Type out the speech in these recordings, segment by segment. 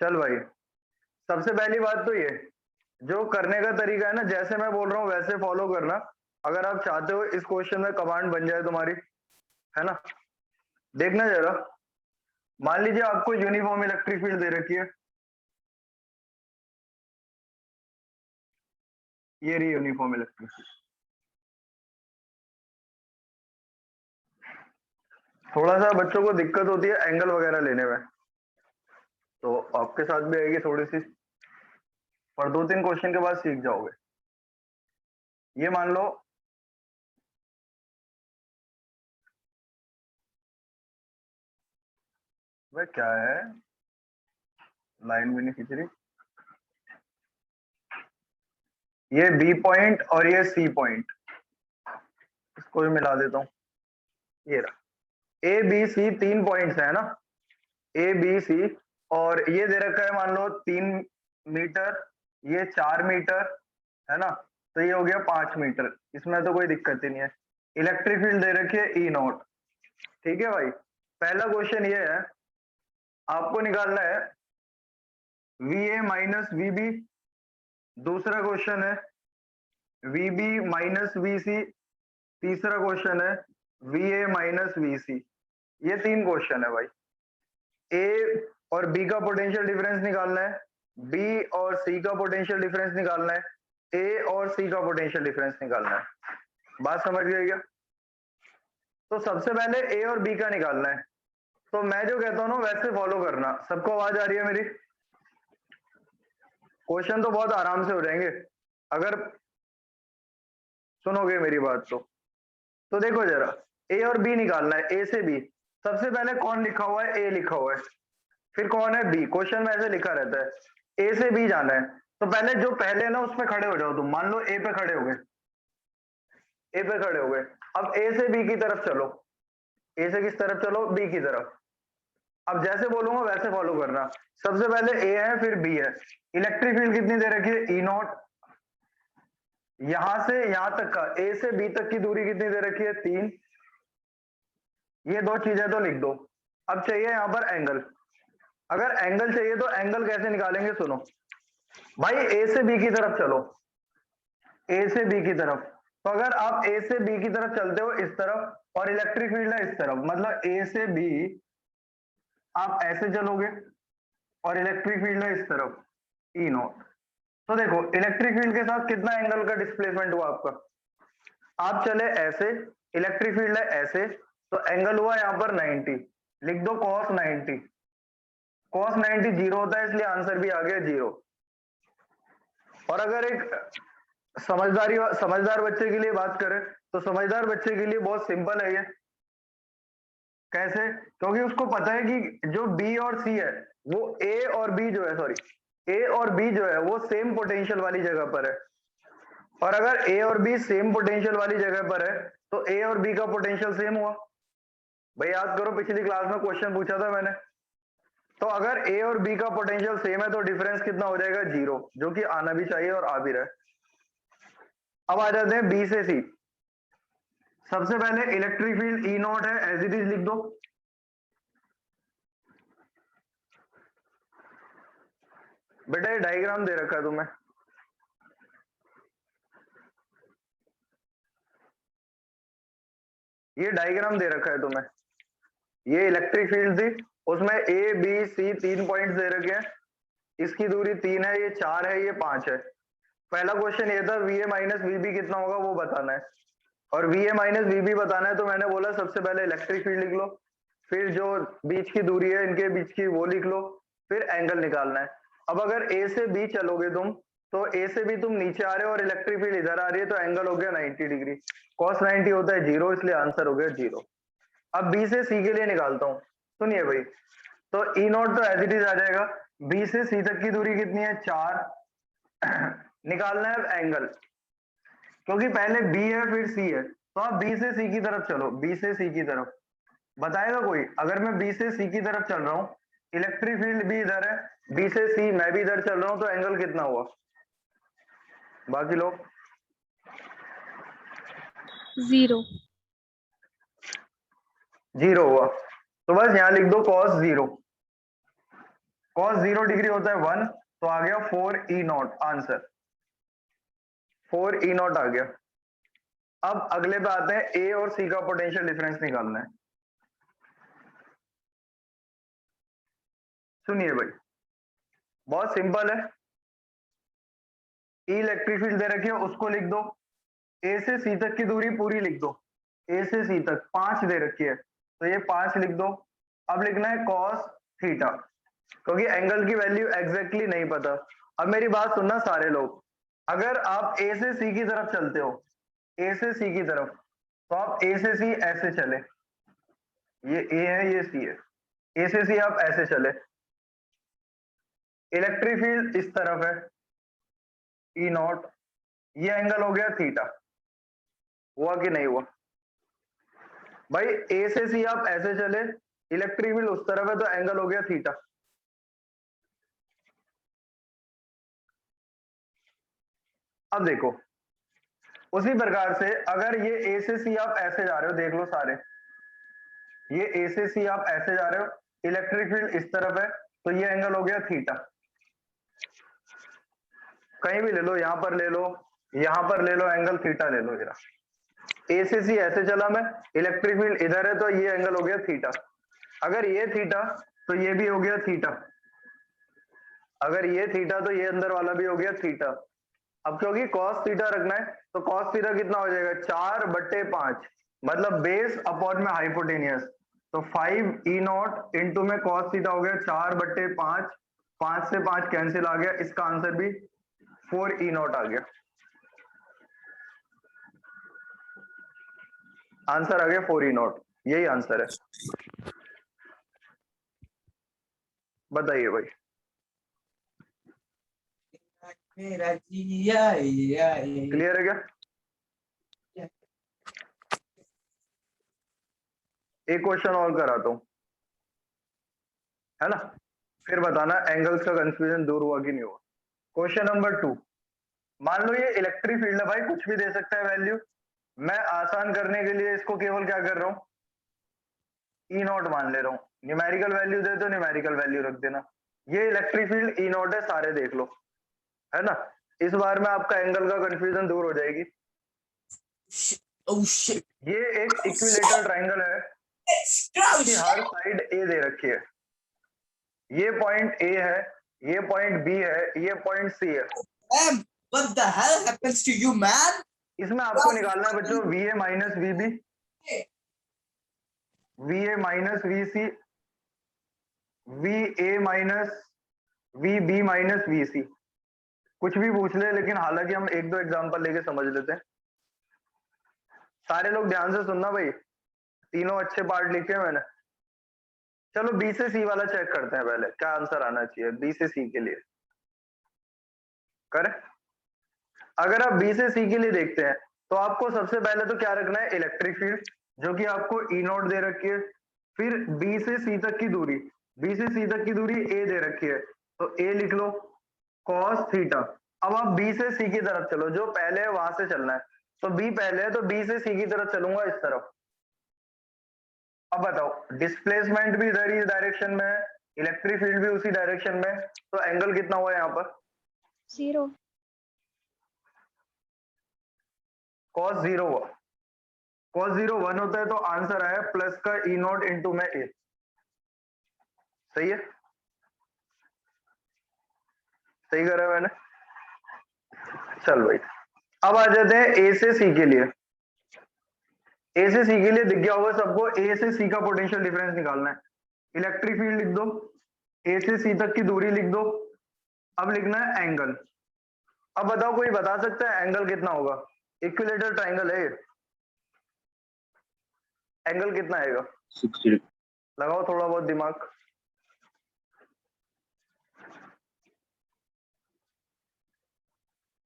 चल भाई, सबसे पहली बात तो ये, जो करने का तरीका है ना, जैसे मैं बोल रहा हूँ वैसे फॉलो करना। अगर आप चाहते हो इस क्वेश्चन में कमांड बन जाए तुम्हारी, है ना। देखना जरा, मान लीजिए आपको यूनिफॉर्म इलेक्ट्रिक फील्ड दे रखी है, ये रही यूनिफॉर्म इलेक्ट्रिक फील्ड। थोड़ा सा बच्चों को दिक्कत होती है एंगल वगैरह लेने में, तो आपके साथ भी आएगी थोड़ी सी, पर 2-3 क्वेश्चन के बाद सीख जाओगे। ये मान लो वह क्या है, लाइन भी नहीं खींच रही। ये बी पॉइंट और ये सी पॉइंट, इसको भी मिला देता हूँ। ये रहा ए बी सी, 3 पॉइंट्स है ना, ए बी सी। और ये दे रखा है मान लो 3 मीटर, ये 4 मीटर, है ना। तो ये हो गया 5 मीटर, इसमें तो कोई दिक्कत ही नहीं है। इलेक्ट्रिक फील्ड दे रखी है ई नॉट। ठीक है भाई, पहला क्वेश्चन ये है, आपको निकालना है V A minus V B. दूसरा क्वेश्चन है V B minus V C. तीसरा क्वेश्चन है V A minus V C. ये 3 क्वेश्चन है भाई। ए और बी का पोटेंशियल डिफरेंस निकालना है, बी और सी का पोटेंशियल डिफरेंस निकालना है, ए और सी का पोटेंशियल डिफरेंस निकालना है। बात समझ गए क्या? तो सबसे पहले ए और बी का निकालना है, तो मैं जो कहता हूँ ना वैसे फॉलो करना। सबको आवाज आ रही है मेरी? क्वेश्चन तो बहुत आराम से हो जाएंगे अगर सुनोगे मेरी बात तो देखो जरा, ए और बी निकालना है, ए से बी। सबसे पहले कौन लिखा हुआ है? ए लिखा हुआ है। फिर कौन है? बी। क्वेश्चन में ऐसे लिखा रहता है ए से बी जाना है। तो पहले जो पहले ना उस पे खड़े हो जाओ तुम। मान लो ए पे खड़े हो गए, ए पे खड़े हो गए। अब ए से बी की तरफ चलो। ए से किस तरफ चलो? बी की तरफ। अब जैसे बोलूंगा वैसे फॉलो करना। सबसे पहले ए है फिर बी है। इलेक्ट्रिक फील्ड कितनी दे रखी है? ई नॉट। यहां से यहां तक का, ए से बी तक की दूरी कितनी दे रखी है? 3। ये 2 चीजें तो लिख दो। अब चाहिए यहां पर एंगल। अगर एंगल चाहिए तो एंगल कैसे निकालेंगे? सुनो भाई, ए से बी की तरफ चलो, ए से बी की तरफ। तो अगर आप ए से बी की तरफ चलते हो इस तरफ, और इलेक्ट्रिक फील्ड है इस तरफ, मतलब ए से बी आप ऐसे चलोगे और इलेक्ट्रिक फील्ड है इस तरफ, ई नॉट। तो देखो इलेक्ट्रिक फील्ड के साथ कितना एंगल का डिस्प्लेसमेंट हुआ आपका? आप चले ऐसे, इलेक्ट्रिक फील्ड है ऐसे, तो एंगल हुआ यहां पर 90। लिख दो cos 90। cos 90 जीरो होता है, इसलिए आंसर भी आ गया 0। और अगर एक समझदार बच्चे के लिए बात करें, तो समझदार बच्चे के लिए बहुत सिंपल है ये। कैसे? क्योंकि उसको पता है कि जो बी और सी है, वो ए और बी जो है, सॉरी, ए और बी जो है वो सेम पोटेंशियल वाली जगह पर है। और अगर ए और बी सेम पोटेंशियल वाली जगह पर है, तो ए और बी का पोटेंशियल सेम हुआ। भाई याद करो, पिछली क्लास में क्वेश्चन पूछा था मैंने। तो अगर ए और बी का पोटेंशियल सेम है तो डिफरेंस कितना हो जाएगा? 0, जो कि आना भी चाहिए और आ भी रहा है। अब आ जाते हैं बी से सी। सबसे पहले इलेक्ट्रिक फील्ड ई नॉट है, एज इट इज लिख दो। बेटा ये डायग्राम दे रखा है तुम्हें, ये डायग्राम दे रखा है तुम्हें। ये इलेक्ट्रिक फील्ड थी, उसमें ए बी सी 3 पॉइंट्स दे रखे हैं। इसकी दूरी 3 है, ये 4 है, ये 5 है। पहला क्वेश्चन ये था V A minus V B कितना होगा वो बताना है। और V A minus V B बताना है, तो मैंने बोला सबसे पहले इलेक्ट्रिक फील्ड लिख लो, फिर जो बीच की दूरी है इनके बीच की वो लिख लो, फिर एंगल निकालना है। अब अगर ए से बी चलोगे तुम, तो ए से बी तुम नीचे आ रहे हो और इलेक्ट्रिक फील्ड इधर आ रही है, तो एंगल हो गया 90 डिग्री। cos 90 होता है 0, इसलिए आंसर हो गया 0। अब बी से सी के लिए निकालता हूँ, सुनिए भाई। तो ई नॉट तो एज इट इज आ जाएगा। बी से सी तक की दूरी कितनी है? 4। निकालना है एंगल, क्योंकि पहले बी है फिर सी है, तो आप बी से सी की तरफ चलो, बी से सी की तरफ। बताएगा कोई? अगर मैं बी से सी की तरफ चल रहा हूँ, इलेक्ट्रिक फील्ड भी इधर है, बी से सी मैं भी इधर चल रहा हूँ, तो एंगल कितना हुआ? बाकी लोग? 0। 0 हुआ। तो बस यहाँ लिख दो cos 0। cos 0 डिग्री होता है 1, तो आ गया 4E0 आंसर, 4E0 आ गया। अब अगले पे आते हैं, ए और सी का पोटेंशियल डिफरेंस निकालना है। सुनिए भाई, बहुत सिंपल है। इलेक्ट्रिक फील्ड दे रखी है, उसको लिख दो। ए से सी तक की दूरी पूरी लिख दो, ए से सी तक 5 दे रखी है, तो ये 5 लिख दो। अब लिखना है cos थीटा, क्योंकि एंगल की वैल्यू एग्जैक्टली नहीं पता। अब मेरी बात सुनना सारे लोग, अगर आप ए से सी की तरफ चलते हो, ए से सी की तरफ, तो आप ए से सी ऐसे चले, ये ए है ये सी है, ए से सी आप ऐसे चले, इलेक्ट्रिक फील्ड इस तरफ है E0, ये एंगल हो गया थीटा। हुआ कि नहीं हुआ भाई? ए से सी आप ऐसे चले, इलेक्ट्रिक फील्ड उस तरफ है, तो एंगल हो गया थीटा। अब देखो, उसी प्रकार से अगर ये ए से सी आप ऐसे जा रहे हो, देख लो सारे, ये ए से सी आप ऐसे जा रहे हो, इलेक्ट्रिक फील्ड इस तरफ है, तो ये एंगल हो गया थीटा। कहीं भी ले लो, यहां पर ले लो, यहां पर ले लो, एंगल थीटा ले लो जरा। ए से सी ऐसे चला मैं, इलेक्ट्रिक फील्ड इधर है, तो ये एंगल हो गया थीटा। अगर ये थीटा, तो ये भी हो गया थीटा। अगर ये थीटा, तो ये अंदर वाला भी हो गया थीटा। अब क्योंकि cos थीटा रखना है, तो cos थीटा कितना हो जाएगा? 4/5, मतलब बेस अपॉन में हाइपोटेनियस, तो 5E0 इंटू में cos थीटा हो गया 4/5, 5 से 5 कैंसिल आ गया, इसका आंसर भी 4E0 आ गया। आंसर आ गया 4E0, यही आंसर है। बताइए भाई। क्लियर है क्या? एक क्वेश्चन और कराता हूं, है ना, फिर बताना एंगल्स का कंफ्यूजन दूर हुआ कि नहीं हुआ। क्वेश्चन नंबर 2, मान लो ये इलेक्ट्रिक फील्ड है भाई, कुछ भी दे सकता है वैल्यू। मैं आसान करने के लिए इसको केवल क्या कर रहा हूँ, E0 मान ले रहा हूँ। न्यूमेरिकल वैल्यू दे तो न्यूमेरिकल वैल्यू रख देना। ये इलेक्ट्रिक फील्ड E0 है, सारे देख लो, है ना। इस बार में आपका एंगल का कंफ्यूजन दूर हो जाएगी। ये एक इक्विलेटरल ट्राइंगल है, इसकी हर साइड ए दे रखी है। ये पॉइंट ए है, ये पॉइंट बी है, ये पॉइंट सी है। What the hell happens to you, man? इसमें आपको निकालना है बच्चों VA minus VB, VA minus VC, VA minus VB minus VC। कुछ भी पूछ ले, लेकिन हालांकि हम एक दो एग्जांपल लेके समझ लेते हैं। सारे लोग ध्यान से सुनना भाई, तीनों अच्छे पार्ट लिखे हैं मैंने। चलो बी से सी वाला चेक करते हैं पहले, क्या आंसर आना चाहिए बी से सी के लिए। करें, अगर आप बी से सी के लिए देखते हैं, तो आपको सबसे पहले तो क्या रखना है, इलेक्ट्रिक फील्ड, जो कि आपको E0 दे रखी है। फिर बी से सी तक की दूरी, बी से सी तक की दूरी ए दे रखी है, तो ए लिख लो, cos थीटा। अब आप बी से सी की तरफ चलो, जो पहले है वहां से चलना है, तो बी पहले है, तो बी से सी की तरफ चलूंगा इस तरफ। अब बताओ, डिस्प्लेसमेंट भी इधर ही डायरेक्शन में है, इलेक्ट्रिक फील्ड भी उसी डायरेक्शन में है, तो एंगल कितना हुआ यहाँ पर? 0। cos 0 हुआ। cos 0 1 होता है, तो आंसर आया प्लस का E0 इंटू में ए। सही है, सही करा मैंने। चल भाई, अब आ जाते हैं ए से सी के लिए। ए से सी के लिए दिख गया होगा सबको, ए से सी का पोटेंशियल डिफरेंस निकालना है। इलेक्ट्रिक फील्ड लिख दो, ए से सी तक की दूरी लिख दो, अब लिखना है एंगल। अब बताओ, कोई बता सकता है एंगल कितना होगा? इक्विलेटरल ट्राइंगल है, एंगल कितना आएगा? 60। लगाओ थोड़ा बहुत दिमाग।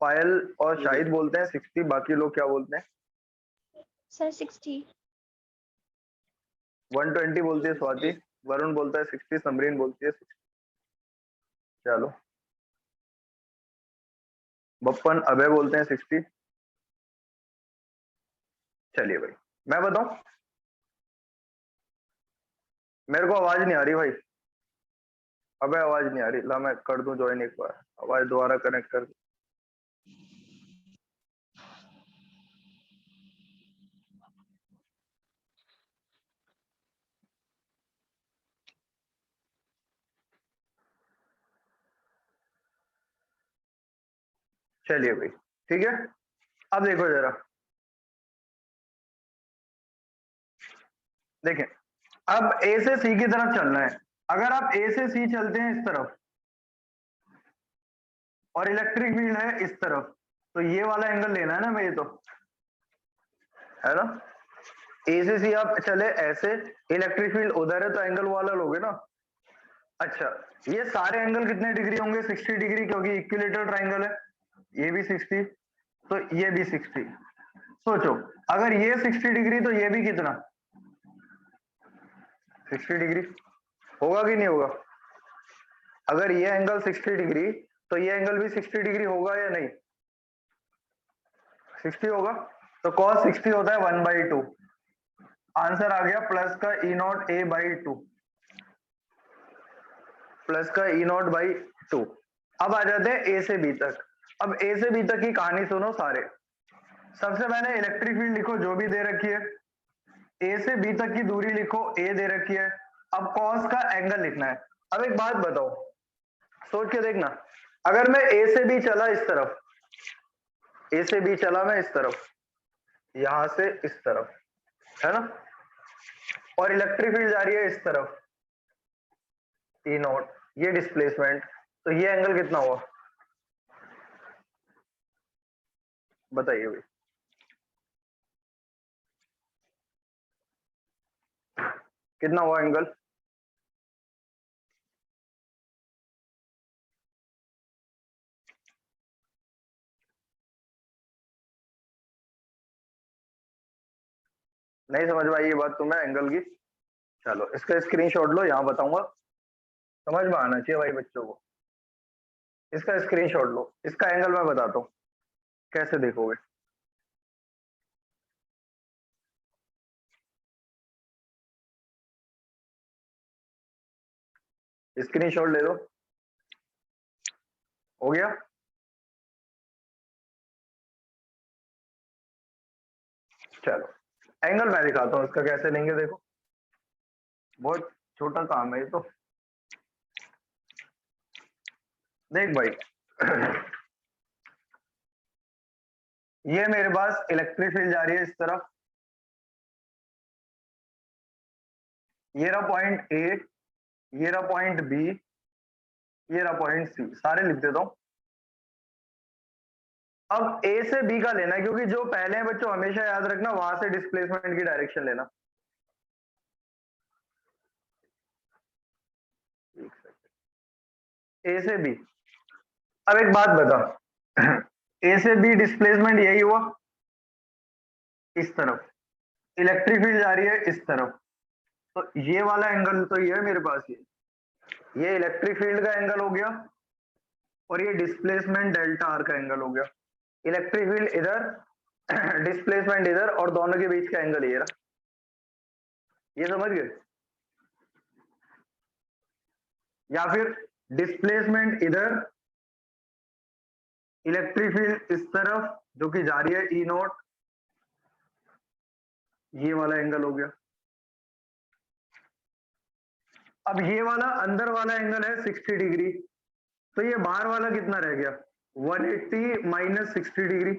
पायल और शाहिद बोलते हैं 60, बाकी लोग क्या बोलते हैं? सर 60। 120 बोलती है स्वाति, वरुण बोलता है 60, समरीन बोलती है 60। चलो, बप्पन अभय बोलते हैं 60। चलिए भाई, मैं बताऊं, मेरे को आवाज नहीं आ रही भाई, अबे आवाज नहीं आ रही, ला मैं कर दूं ज्वाइन एक बार, आवाज दोबारा कनेक्ट कर। चलिए भाई, ठीक है। अब देखो जरा, देखें, अब ए से सी की तरफ चलना है। अगर आप ए से सी चलते हैं इस तरफ और इलेक्ट्रिक फील्ड है इस तरफ, तो ये वाला एंगल लेना है ना मेरे, तो है ना। ए से सी आप चले ऐसे, इलेक्ट्रिक फील्ड उधर है तो एंगल वाला लोगे ना। अच्छा, ये सारे एंगल कितने डिग्री होंगे? 60 डिग्री, क्योंकि इक्विलेटरल ट्राइंगल है। ये भी 60, तो ये भी 60। सोचो, अगर ये 60 डिग्री तो ये भी कितना? 60 डिग्री होगा कि नहीं होगा? अगर ये एंगल 60 डिग्री तो ये एंगल भी 60 डिग्री होगा या नहीं? 60 होगा। तो cos 60 होता है 1/2। आंसर आ गया प्लस का E naught A by two, plus का ई नॉट बाई टू। अब आ जाते हैं ए से बी तक। अब ए से बी तक की कहानी सुनो सारे। सबसे पहले इलेक्ट्रिक फील्ड लिखो जो भी दे रखी है, ए से बी तक की दूरी लिखो, ए दे रखी है। अब कॉस का एंगल लिखना है। अब एक बात बताओ, सोच के देखना, अगर मैं ए से बी चला इस तरफ, ए से बी चला मैं इस तरफ, यहां से इस तरफ, है ना, और इलेक्ट्रिक फील्ड जा रही है इस तरफ, ई नॉट, ये डिस्प्लेसमेंट, तो ये एंगल कितना हुआ बताइए भाई? कितना हुआ एंगल? नहीं समझ में आई ये बात तुम्हें एंगल की? चलो इसका स्क्रीनशॉट लो, यहां बताऊंगा, समझ में आना चाहिए भाई बच्चों को। इसका स्क्रीनशॉट लो, इसका एंगल मैं बताता हूँ कैसे देखोगे। स्क्रीनशॉट ले लो, हो गया? चलो एंगल मैं दिखाता हूँ इसका कैसे लेंगे, देखो बहुत छोटा काम है ये तो। देख भाई ये मेरे पास इलेक्ट्रिक फील्ड जा रही है इस तरफ, ये रहा पॉइंट ए, ये रहा पॉइंट बी, ये रहा पॉइंट सी, सारे लिख देता हूं। अब ए से बी का लेना है, क्योंकि जो पहले हैं बच्चों हमेशा याद रखना, वहां से डिस्प्लेसमेंट की डायरेक्शन लेना। ए से बी, अब एक बात बता ए से बी डिस्प्लेसमेंट यही हुआ इस तरफ, इलेक्ट्रिक फील्ड जा रही है इस तरफ, तो ये वाला एंगल तो ये है मेरे पास, ये इलेक्ट्रिक फील्ड का एंगल हो गया, और ये डिस्प्लेसमेंट डेल्टा आर का एंगल हो गया। इलेक्ट्रिक फील्ड इधर डिस्प्लेसमेंट इधर, और दोनों के बीच का एंगल ये रहा। ये समझ गए? या फिर डिस्प्लेसमेंट इधर, इलेक्ट्रिक फील्ड इस तरफ जो कि जा रही है ई नॉट, ये वाला एंगल हो गया। अब ये वाला अंदर वाला एंगल है 60 डिग्री, तो ये बाहर वाला कितना रह गया? 180 माइनस 60 डिग्री।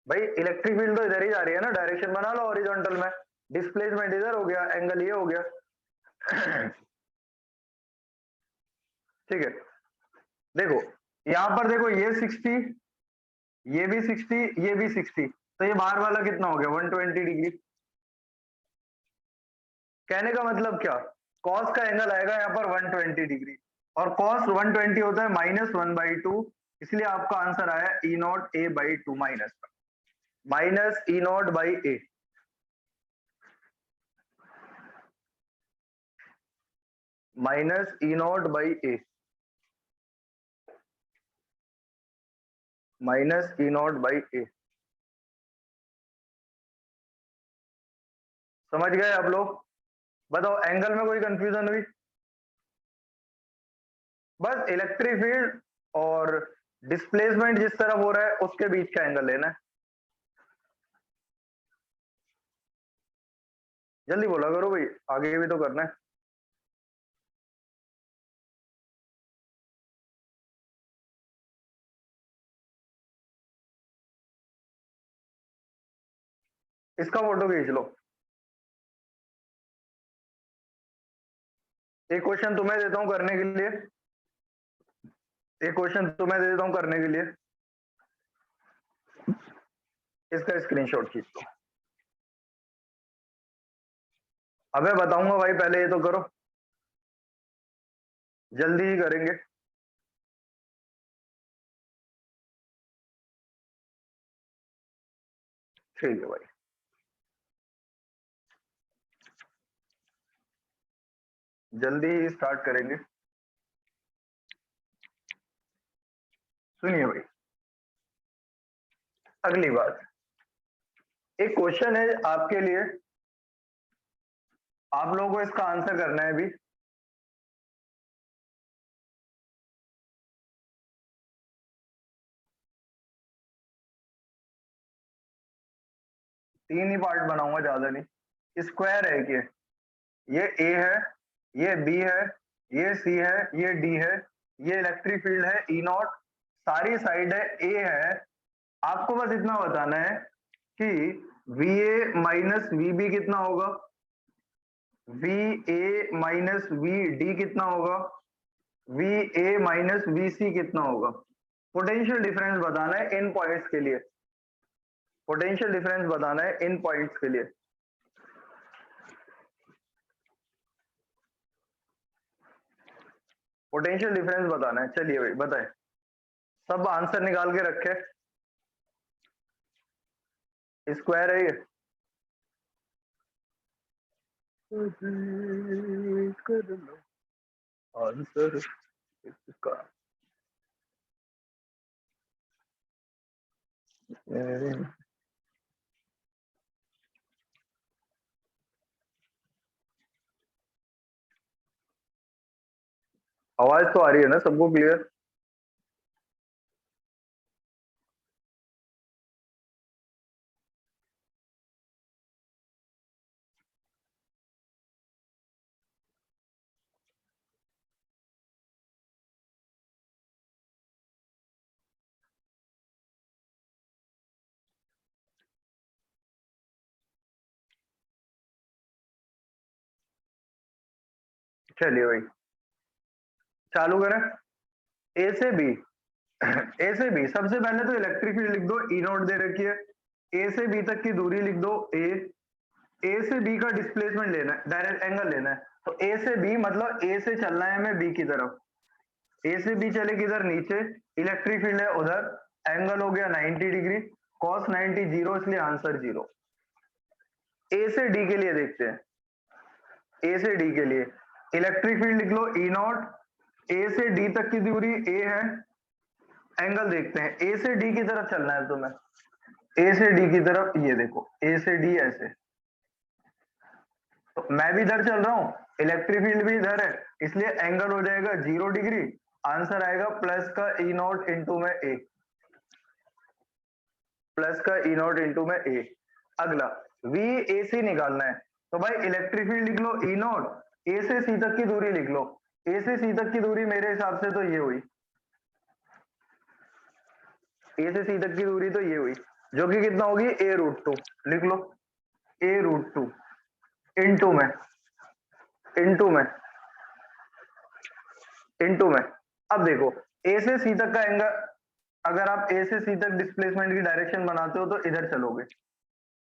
भाई इलेक्ट्रिक फील्ड तो इधर ही जा रही है ना, डायरेक्शन बना लो हॉरिजॉन्टल में, डिस्प्लेसमेंट इधर हो गया, एंगल ये हो गया ठीक है। देखो यहां पर देखो, ये 60, ये भी 60, ये भी 60, तो ये बाहर वाला कितना हो गया? 120 डिग्री। कहने का मतलब क्या, कॉस का एंगल आएगा यहाँ पर 120 डिग्री, और कॉस 120 होता है -1/2, इसलिए आपका आंसर आया E naught A by two, minus E naught by A, minus E naught by A, minus E naught by A. समझ गए आप लोग? बताओ एंगल में कोई कंफ्यूजन हुई? बस इलेक्ट्रिक फील्ड और डिस्प्लेसमेंट जिस तरफ हो रहा है उसके बीच का एंगल लेना है। जल्दी बोला करो भाई, आगे भी तो करना है। इसका फोटो खींच लो। एक क्वेश्चन तुम्हें देता हूं करने के लिए, एक क्वेश्चन तुम्हें दे देता हूं करने के लिए, इसका स्क्रीनशॉट खींच लो। अबे बताऊंगा भाई, पहले ये तो करो, जल्दी ही करेंगे। ठीक है भाई, जल्दी ही स्टार्ट करेंगे। सुनिए भाई, अगली बात, एक क्वेश्चन है आपके लिए, आप लोगों को इसका आंसर करना है भी। तीन ही पार्ट बनाऊंगा, ज्यादा नहीं। स्क्वायर है कि ये ए है, ये बी है, ये सी है, ये डी है, ये इलेक्ट्रिक फील्ड है ई नॉट, सारी साइड है ए है। आपको बस इतना बताना है कि V A minus V B कितना होगा, V A minus V D कितना होगा, V A minus V C कितना होगा। पोटेंशियल डिफरेंस बताना है इन पॉइंट्स के लिए, पोटेंशियल डिफरेंस बताना है इन पॉइंट्स के लिए। पोटेंशियल डिफरेंस बताना है। चलिए भाई बताएं, सब आंसर निकाल के रखे। स्क्वायर है ये, कर लो आंसर इसका। आवाज तो आ रही है ना सबको क्लियर? चलिए भाई चालू करें। ए से बी, ए से बी, सबसे पहले तो इलेक्ट्रिक फील्ड लिख दो, ई नॉट दे रखी है। ए से बी तक की दूरी लिख दो ए से बी का डिस्प्लेसमेंट लेना है, डायरेक्ट एंगल लेना है। तो ए से बी मतलब ए से चलना है हमें बी की तरफ, ए से बी चले किधर, नीचे, इलेक्ट्रिक फील्ड है उधर, एंगल हो गया 90 डिग्री, cos 90 जीरो, इसलिए आंसर जीरो। ए से डी के लिए देखते हैं, ए से डी के लिए इलेक्ट्रिक फील्ड लिख लो ई नॉट, ए से डी तक की दूरी ए है, एंगल देखते हैं। ए से डी की तरफ चलना है तुम्हें, ए से डी की तरफ, ये देखो ए से डी ऐसे, तो मैं भी इधर चल रहा हूं, इलेक्ट्रिक फील्ड भी इधर है, इसलिए एंगल हो जाएगा 0 डिग्री, आंसर आएगा प्लस का ई नॉट इंटू में ए, प्लस का ई नॉट इंटू में ए। अगला वी ए सी निकालना है, तो भाई इलेक्ट्रिक फील्ड लिख लो ई नॉट, ए से सी तक की दूरी लिख लो, ए से सी तक की दूरी मेरे हिसाब से तो ये हुई, ए से सी तक की दूरी तो ये हुई, जो कि कितना होगी ए रूट टू, लिख लो ए रूट टू इंटू में, इंटू में, इंटू में। अब देखो ए से सी तक का एंगल, अगर आप ए से सी तक डिस्प्लेसमेंट की डायरेक्शन बनाते हो तो इधर चलोगे,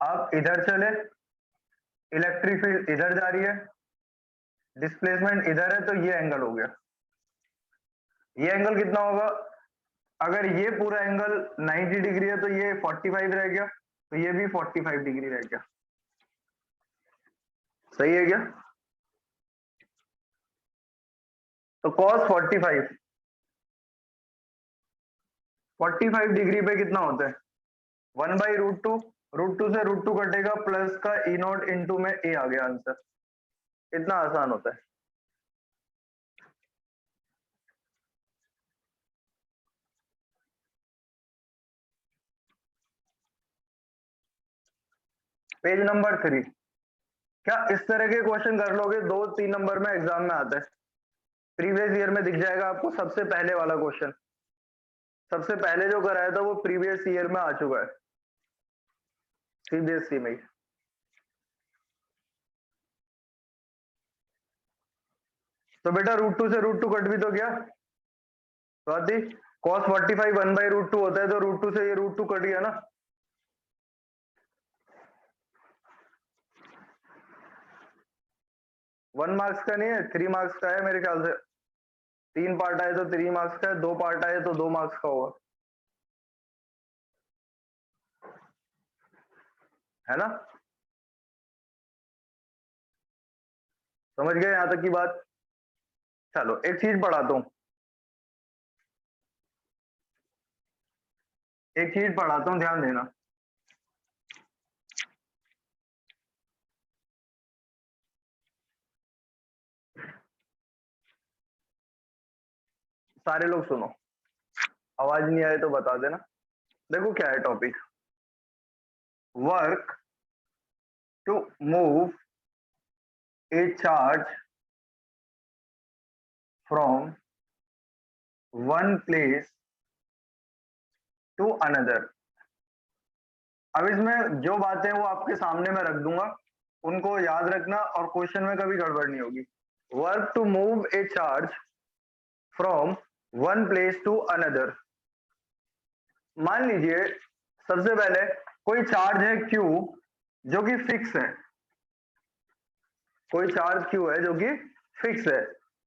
आप इधर चले, इलेक्ट्रिक फील्ड इधर जा रही है, डिस्प्लेसमेंट इधर है, तो ये एंगल हो गया। ये एंगल कितना होगा, अगर ये पूरा एंगल 90 डिग्री है तो ये 45 रह गया, तो ये भी 45 डिग्री रह गया। सही है क्या? तो cos 45 डिग्री पे कितना होता है, 1/√2, √2 से √2 कटेगा प्लस का E0 इंटू में ए आ गया आंसर। इतना आसान होता है। Page number 3। क्या इस तरह के क्वेश्चन कर लोगे 2-3 नंबर में एग्जाम में आता है। प्रीवियस ईयर में दिख जाएगा आपको सबसे पहले वाला क्वेश्चन, सबसे पहले जो कराया था वो प्रीवियस ईयर में आ चुका है, सीबीएसई में ही। तो बेटा √2 से √2 कट भी तो गया स्वाति, cos 45 1/√2 होता है, तो √2 से ये √2 कट गया ना। वन मार्क्स का नहीं है, 3 मार्क्स का है मेरे ख्याल से। 3 पार्ट आए तो 3 मार्क्स का है, 2 पार्ट आए तो 2 मार्क्स का होगा, है ना। समझ गए यहां तक की बात। चलो एक चीज पढ़ाता हूं, एक चीज पढ़ाता हूं, ध्यान देना। सारे लोग सुनो, आवाज नहीं आए तो बता देना। देखो क्या है topic, work to move a charge from one place to another. अब इसमें जो बातें वो आपके सामने मैं रख दूंगा, उनको याद रखना और क्वेश्चन में कभी गड़बड़ नहीं होगी। Work to move a charge from one place to another. मान लीजिए सबसे पहले कोई चार्ज है Q जो कि फिक्स है, कोई चार्ज Q है जो कि फिक्स है।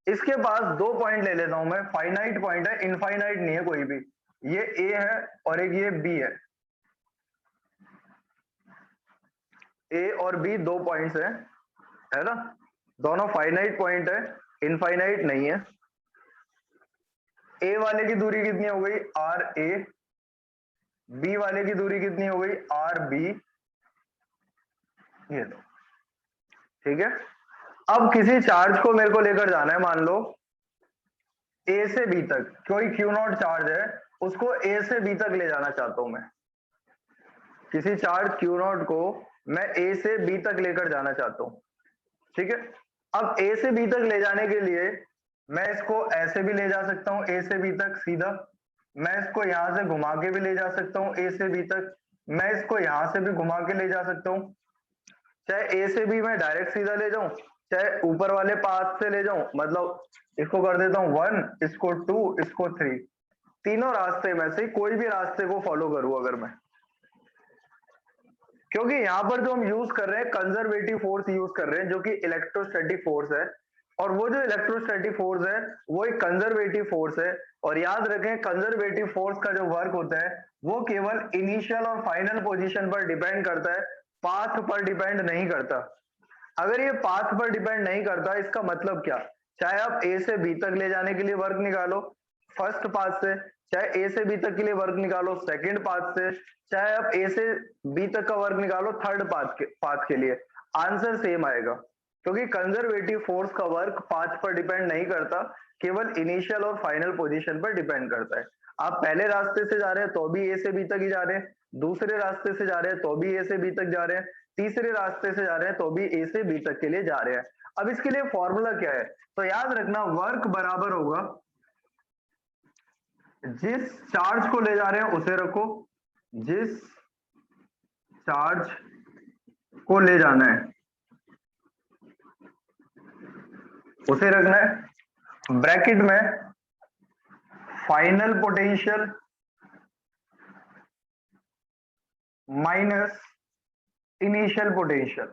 इसके पास 2 पॉइंट ले लेता हूं मैं, फाइनाइट पॉइंट है, इनफाइनाइट नहीं है कोई भी। ये A है और एक ये B है। A और B 2 पॉइंट्स है ना, दोनों फाइनाइट पॉइंट है, इनफाइनाइट नहीं है। A वाले की दूरी कितनी हो गई RA, B वाले की दूरी कितनी हो गई RB, ये लो, ठीक है। अब किसी चार्ज को मेरे को लेकर जाना है, मान लो A से B तक, कोई Q0 चार्ज है, उसको A से B तक ले जाना चाहता हूं मैं। किसी चार्ज Q0 को मैं A से B तक लेकर जाना चाहता हूं, ठीक है। अब A से B तक ले जाने के लिए मैं इसको ऐसे भी ले जा सकता हूं A से B तक सीधा, मैं इसको यहां से घुमा के भी ले जा सकता हूं A से B तक, मैं इसको यहां से भी घुमा के ले जा सकता हूं। चाहे A से B मैं डायरेक्ट सीधा ले जाऊं, चाहे ऊपर वाले पाथ से ले जाऊं, मतलब इसको कर देता हूं 1, इसको 2, इसको 3, तीनों रास्ते में से कोई भी रास्ते को फॉलो करूं अगर मैं, क्योंकि यहां पर जो हम यूज कर रहे हैं कंजर्वेटिव फोर्स यूज कर रहे हैं, जो कि इलेक्ट्रोस्टैटिक फोर्स है, और वो जो इलेक्ट्रोस्टैटिक फोर्स है वो एक कंजर्वेटिव फोर्स है। और याद रखें कंजर्वेटिव फोर्स का जो वर्क होता है वो केवल इनिशियल और फाइनल पोजीशन पर डिपेंड करता है, पाथ पर डिपेंड नहीं करता। अगर ये पाथ पर डिपेंड नहीं करता, इसका मतलब क्या, चाहे आप A से B तक ले जाने के लिए वर्क निकालो फर्स्ट पाथ से, चाहे A से B तक के लिए वर्क निकालो सेकंड पाथ से, चाहे आप A से B तक का वर्क निकालो थर्ड पाथ के लिए, आंसर सेम आएगा। क्योंकि कंजर्वेटिव फोर्स का वर्क पाथ पर डिपेंड नहीं करता, केवल इनिशियल और फाइनल पोजीशन पर डिपेंड करता है। आप पहले रास्ते से जा रहे हैं तो भी A से B तक ही जा रहे हैं, दूसरे रास्ते से जा रहे हैं तो भी A से B तक जा रहे हैं, तीसरे रास्ते से जा रहे हैं तो भी A से B तक के लिए जा रहे हैं। अब इसके लिए फॉर्मूला क्या है, तो याद रखना वर्क बराबर होगा, जिस चार्ज को ले जा रहे हैं उसे रखो, जिस चार्ज को ले जाना है उसे रखना है, ब्रैकेट में final potential minus initial potential.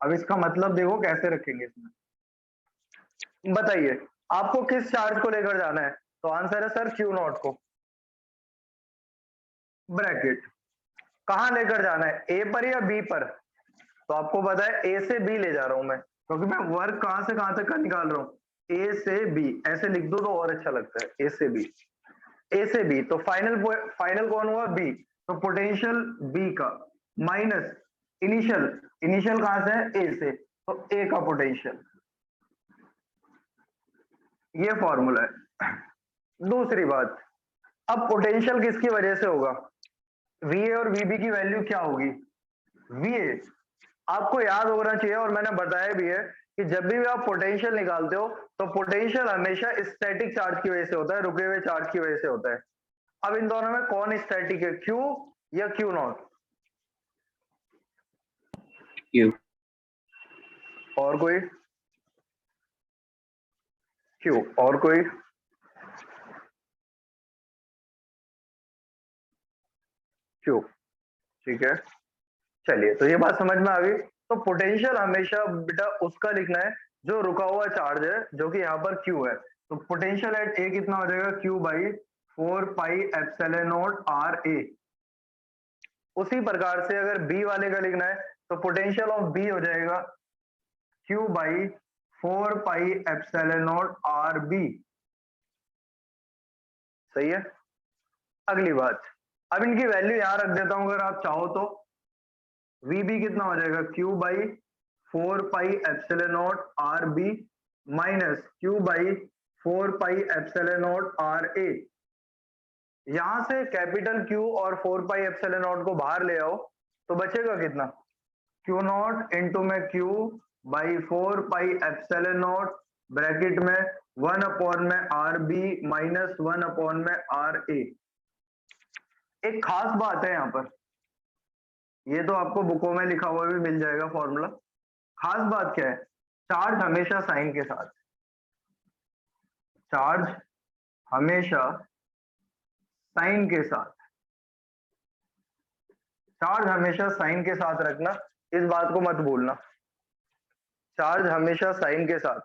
अब इसका मतलब देखो कैसे रखेंगे इसमें, बताइए आपको किस चार्ज को लेकर जाना है, तो आंसर है सर Q0 को, ब्रैकेट कहां लेकर जाना है A पर या B पर, तो आपको पता है A से B ले जा रहा हूं मैं, क्योंकि मैं वर्क कहां से कहां तक का निकाल रहा हूं A से B, ऐसे लिख दो तो और अच्छा लगता है A से B, A से B, तो फाइनल कौन हुआ B, तो पोटेंशियल बी का माइनस इनिशियल, इनिशियल कहां से है, ए से, तो ए का पोटेंशियल, ये फॉर्मूला है। दूसरी बात, अब पोटेंशियल किसकी वजह से होगा, वीए और वीबी की वैल्यू क्या होगी, वीए आपको याद होना चाहिए और मैंने बताया भी है कि जब भी आप पोटेंशियल निकालते हो तो पोटेंशियल हमेशा स्टैटिक चार्ज की वजह से होता है, रुके हुए चार्ज की वजह से होता है। अब इन दोनों में कौन स्टैटिक है, क्यू या क्यू नॉट, क्यू, और कोई, क्यू, और कोई, क्यू, ठीक है। चलिए, तो ये बात समझ में आ गई। तो पोटेंशियल हमेशा बेटा उसका लिखना है जो रुका हुआ चार्ज है, जो कि यहाँ पर क्यू है। तो पोटेंशियल एट ए कितना हो जाएगा, Q by 4 pi epsilon naught R A. उसी प्रकार से अगर बी वाले का लिखना है तो पोटेंशियल ऑफ बी हो जाएगा Q by 4 pi epsilon naught R B. सही है। अगली बात, अब इनकी वैल्यू यहां रख देता हूं अगर आप चाहो तो। वीबी कितना हो जाएगा, Q by 4 pi epsilon naught R B minus Q by 4 pi epsilon naught R A. यहां से कैपिटल क्यू और 4 पाई एप्सिलॉन नॉट को बाहर ले आओ तो बचेगा कितना, क्यू नॉट इंटू में Q by 4 pi epsilon not bracket में 1 में आर बी माइनस 1 में आर ए। एक खास बात है यहां पर, ये तो आपको बुकों में लिखा हुआ भी मिल जाएगा फॉर्मूला। खास बात क्या है, चार्ज हमेशा साइन के साथ, चार्ज हमेशा साइन के साथ, चार्ज हमेशा साइन के साथ रखना, इस बात को मत भूलना, चार्ज हमेशा साइन के साथ,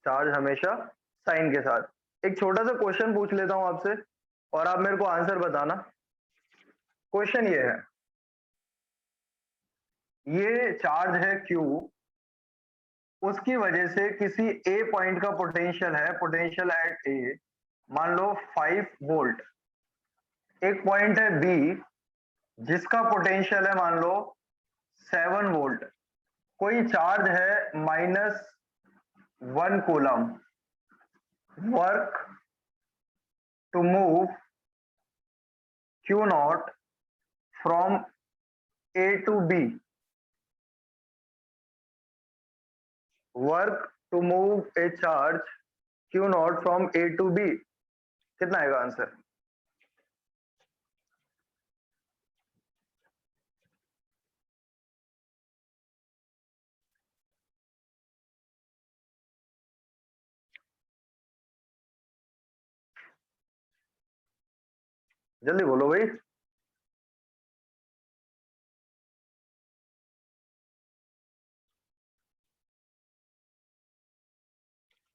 चार्ज हमेशा साइन के साथ। एक छोटा सा क्वेश्चन पूछ लेता हूं आपसे और आप मेरे को आंसर बताना। क्वेश्चन ये है, ये चार्ज है Q, उसकी वजह से किसी A पॉइंट का पोटेंशियल है, पोटेंशियल एट A मान लो 5 वोल्ट। एक पॉइंट है B जिसका पोटेंशियल है मान लो 7 वोल्ट। कोई चार्ज है -1 coulomb. Work to move Q naught from A to B, work to move a charge Q naught from A to B, कितना आएगा आंसर, जल्दी बोलो भाई।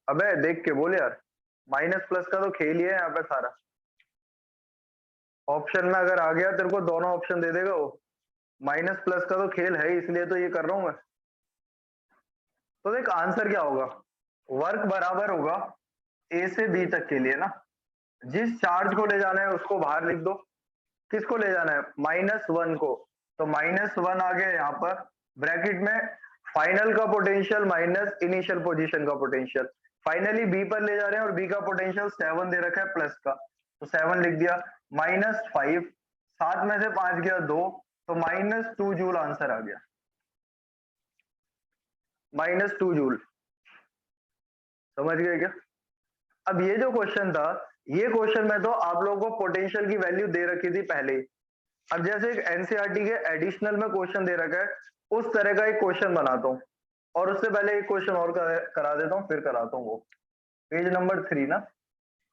अबे देख के बोल यार, माइनस प्लस का तो खेल ही है यहाँ पे सारा। ऑप्शन में अगर आ गया तेरे को दोनों ऑप्शन दे देगा वो। माइनस प्लस का तो खेल है, इसलिए तो ये कर रहा हूं मैं। तो देख आंसर क्या होगा, वर्क बराबर होगा ए से बी तक के लिए ना, जिस चार्ज को ले जाना है उसको बाहर लिख दो। किसको ले जाना है, -1 को, तो -1 आ गया यहाँ पर ब्रैकेट में, फाइनल का पोटेंशियल माइनस इनिशियल पोजीशन का पोटेंशियल। फाइनली बी पर ले जा रहे हैं और बी का पोटेंशियल 7 दे रखा है प्लस का, तो 7 लिख दिया, -5, 7 में से 5 गया 2, तो -2 जूल आंसर आ गया, -2 जूल। समझ गए क्या। अब ये जो क्वेश्चन था, ये क्वेश्चन में तो आप लोगों को पोटेंशियल की वैल्यू दे रखी थी पहले ही। अब जैसे एक एनसीईआरटी के एडिशनल में क्वेश्चन दे रखा है, उस तरह का एक क्वेश्चन बनाता हूँ, और उससे पहले एक क्वेश्चन और करा देता हूँ, फिर कराता हूँ वो। पेज नंबर 3 ना,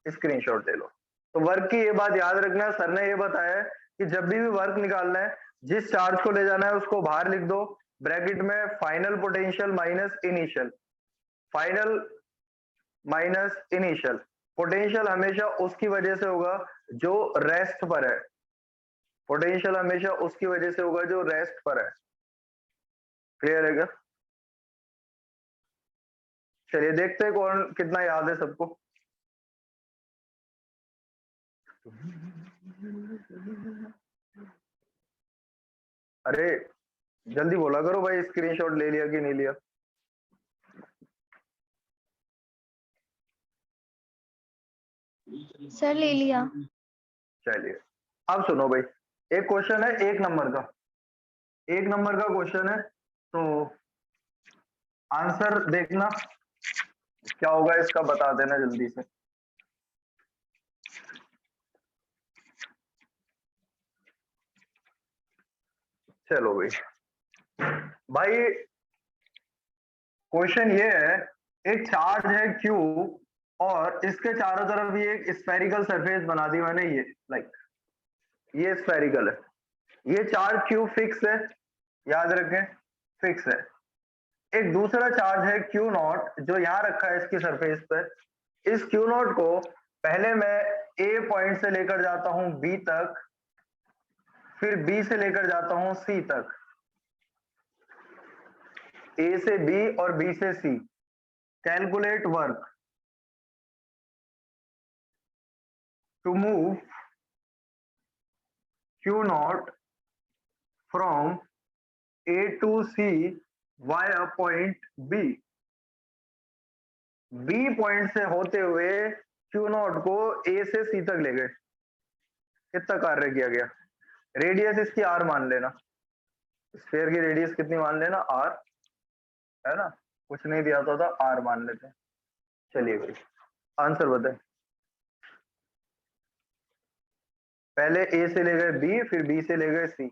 स्क्रीनशॉट ले लो। तो वर्क की ये बात याद रखना, सर ने ये बताया है कि जब भी वर्क निकालना है, जिस चार्ज को ले जाना है उसको बाहर लिख दो, ब्रैकेट में final potential minus initial, final minus initial. Potential हमेशा उसकी वजह से होगा जो रेस्ट पर है, पोटेंशियल हमेशा उसकी वजह से होगा जो रेस्ट पर है। क्लियर है क्या। चलिए देखते हैं कौन कितना याद है सबको। अरे जल्दी बोला करो भाई, स्क्रीनशॉट ले लिया कि नहीं लिया। सर ले लिया। चलिए अब सुनो भाई, एक क्वेश्चन है 1 नंबर का, 1 नंबर का क्वेश्चन है, तो आंसर देखना क्या होगा इसका, बता देना जल्दी से। चलो भाई, भाई क्वेश्चन ये है, एक चार्ज है Q और इसके चारों तरफ ये एक स्फेरिकल सरफेस बना दी मैंने, ये लाइक ये स्फेरिकल है, ये चार्ज Q फिक्स है, याद रखें फिक्स है। एक दूसरा चार्ज है Q नॉट जो यहाँ रखा है इसकी सरफेस पर। इस Q नॉट को पहले मैं A पॉइंट से लेकर जाता हूं B तक, फिर B से लेकर जाता हूं C तक, A से B और B से C। Calculate work to move Q naught from A to C via point B। B point से होते हुए Q नॉट को A से C तक ले गए। कितना कार्य किया गया? रेडियस इसकी R मान लेना, स्फीयर की रेडियस कितनी मान लेना? R, है ना, कुछ नहीं दिया था R मान लेते हैं। चलिए भाई आंसर बताएं। पहले A से ले गए B, फिर B से ले गए C,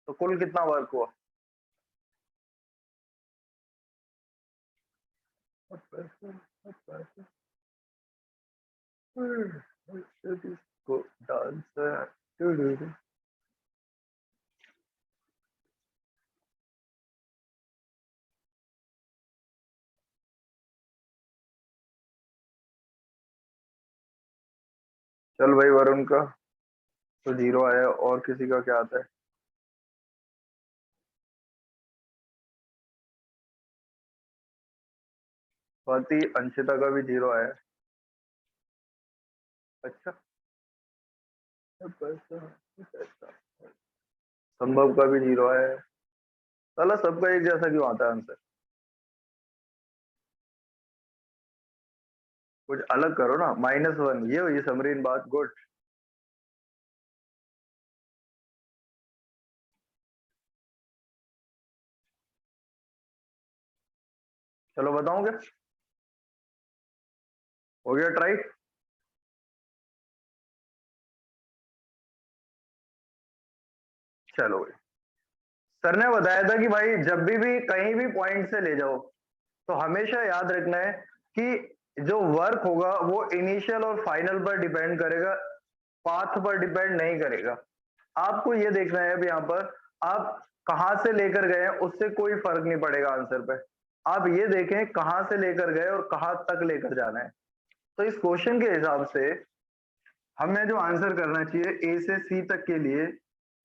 तो कुल कितना वर्क हुआ? चल भाई, वरुण का तो 0 आया, और किसी का क्या आता है? स्वाति, अंशिता का भी 0 आया। अच्छा, संभव का भी 0 आया है। साला सबका एक जैसा क्यों आता है आंसर? कुछ अलग करो ना। -1, ये हुई समरीन बात। गुड। चलो बताऊं क्या? हो गया ट्राई? चलो भाई, सर ने बताया था कि भाई जब भी कहीं भी पॉइंट से ले जाओ तो हमेशा याद रखना है कि जो वर्क होगा वो इनिशियल और फाइनल पर डिपेंड करेगा, पाथ पर डिपेंड नहीं करेगा। आपको ये देखना है अब यहाँ पर आप कहां से लेकर गए हैं उससे कोई फर्क नहीं पड़ेगा आंसर पे। आप ये देखें कहां से लेकर गए और कहां तक लेकर जाना है। तो इस क्वेश्चन के हिसाब से हमें जो आंसर करना चाहिए ए से सी तक के लिए,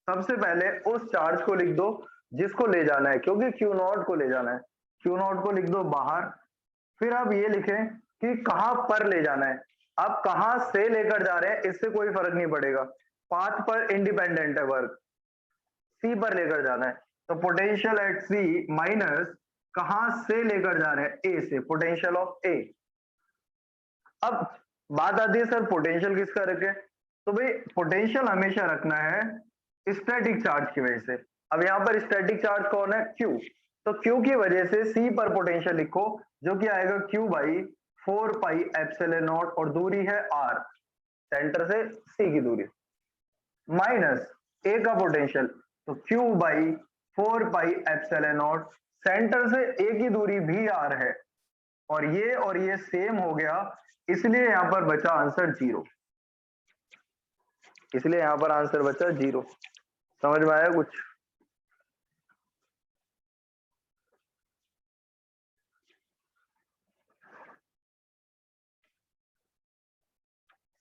सबसे पहले उस चार्ज को लिख दो जिसको ले जाना है, क्योंकि क्यू नॉट को ले जाना है। क्यू नॉट को लिख दो बाहर, फिर आप ये लिखें कि कहां पर ले जाना है। आप कहां से लेकर जा रहे हैं इससे कोई फर्क नहीं पड़ेगा, पाथ पर इंडिपेंडेंट है वर्क। सी पर लेकर जाना है तो पोटेंशियल एट सी माइनस कहां से लेकर जा रहे हैं? ए से, पोटेंशियल ऑफ ए। अब बात आती है सर पोटेंशियल किसका रखें? तो भाई पोटेंशियल हमेशा रखना है स्टैटिक चार्ज की वजह से। अब यहाँ पर स्टैटिक चार्ज कौन है? Q। तो Q की वजह से C पर पोटेंशियल लिखो जो कि आएगा Q by 4 pi epsilon not, और दूरी है R, सेंटर से C की दूरी, माइनस A का पोटेंशियल तो Q by 4 pi epsilon not, centre से A की दूरी भी R है, और ये सेम हो गया, इसलिए यहां पर बचा आंसर 0। इसलिए यहां पर आंसर बचा 0। समझ में आया कुछ?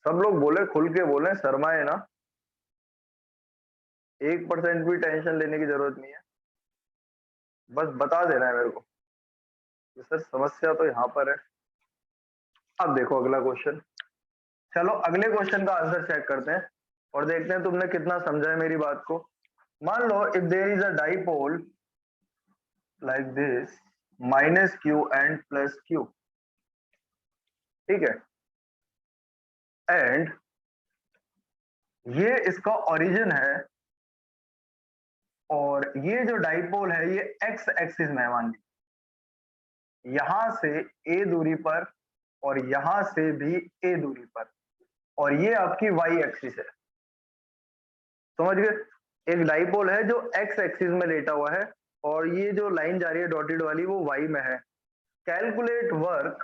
सब लोग बोले, खुल के बोले, शर्माए ना। 1% भी टेंशन लेने की जरूरत नहीं है, बस बता देना है मेरे को कि सर समस्या तो यहाँ पर है। अब देखो अगला क्वेश्चन। चलो अगले क्वेश्चन का आंसर चेक करते हैं। और देखते हैं तुमने कितना समझा है मेरी बात को। मान लो if there is a dipole like this minus Q and plus Q, ठीक है, एंड ये इसका ओरिजिन है और ये जो डाइपोल है ये एक्स एक्सिस में है, मान ली यहां से ए दूरी पर और यहां से भी ए दूरी पर, और ये आपकी वाई एक्सिस है, समझ गए। एक डाइपोल है जो एक्स एक्सिस में लेटा हुआ है और ये जो लाइन जा रही है डॉटेड वाली वो वाई में है। Calculate work